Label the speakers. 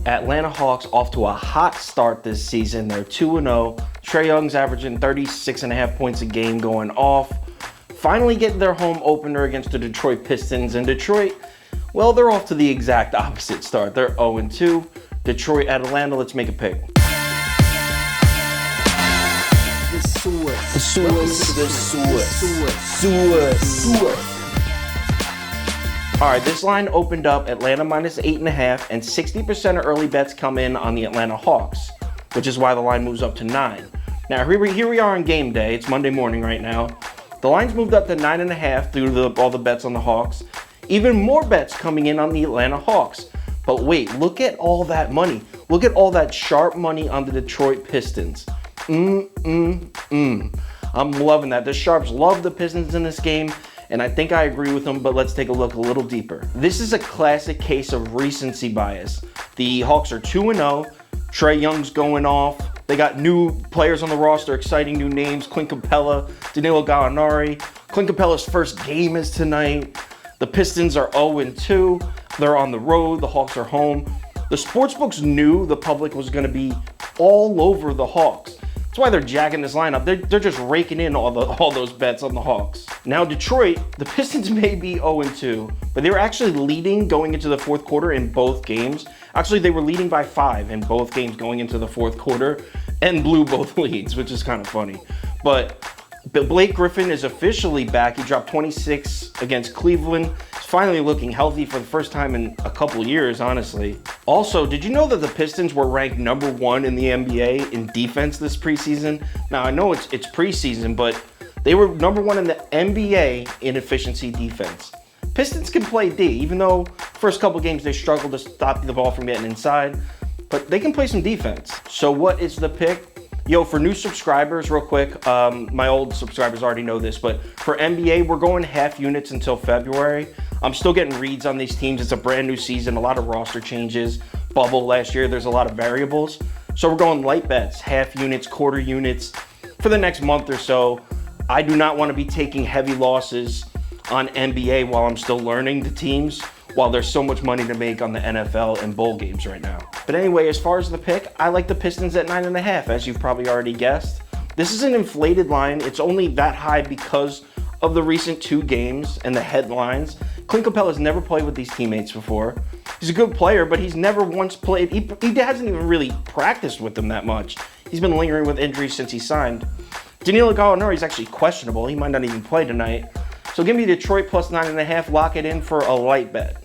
Speaker 1: Atlanta Hawks off to a hot start this season. They're 2-0. Trae Young's averaging 36.5 points a game going off. Finally getting their home opener against the Detroit Pistons. And Detroit, well, they're off to the exact opposite start. They're 0-2. Detroit at Atlanta, let's make a pick. All right, this line opened up Atlanta minus 8.5, and 60% of early bets come in on the Atlanta Hawks, which is why the line moves up to 9. Now, here we are on game day. It's Monday morning right now. The line's moved up to 9.5 through all the bets on the Hawks. Even more bets coming in on the Atlanta Hawks. But wait, look at all that money. Look at all that sharp money on the Detroit Pistons. I'm loving that. The Sharps love the Pistons in this game, and I think I agree with them, but let's take a look a little deeper. This is a classic case of recency bias. The Hawks are 2-0. Trae Young's going off. They got new players on the roster, exciting new names. Clint Capela, Danilo Gallinari. Clint Capela's first game is tonight. The Pistons are 0-2. They're on the road. The Hawks are home. The sportsbooks knew the public was going to be all over the Hawks. That's why they're jacking this lineup. They're just raking in all those bets on the Hawks. Now Detroit, the Pistons may be 0-2, but they were actually leading going into the fourth quarter in both games. Actually, they were leading by 5 in both games going into the fourth quarter and blew both leads, which is kind of funny. But Blake Griffin is officially back. He dropped 26 against Cleveland. He's finally looking healthy for the first time in a couple years, honestly. Also, did you know that the Pistons were ranked number 1 in the NBA in defense this preseason? Now, I know it's preseason, but they were number 1 in the NBA in efficiency defense. Pistons can play D, even though first couple games they struggled to stop the ball from getting inside, but they can play some defense. So what is the pick? Yo, for new subscribers, real quick, my old subscribers already know this, but for NBA, we're going half units until February. I'm still getting reads on these teams. It's a brand new season, a lot of roster changes. Bubble last year, there's a lot of variables. So we're going light bets, half units, quarter units for the next month or so. I do not want to be taking heavy losses on NBA while I'm still learning the teams, while there's so much money to make on the NFL and bowl games right now. But anyway, as far as the pick, I like the Pistons at 9.5, as you've probably already guessed. This is an inflated line. It's only that high because of the recent 2 games and the headlines. Clint Capela's never played with these teammates before. He's a good player, but he's never once played. He hasn't even really practiced with them that much. He's been lingering with injuries since he signed. Danilo Gallinari is actually questionable. He might not even play tonight. So give me Detroit plus 9.5, lock it in for a light bet.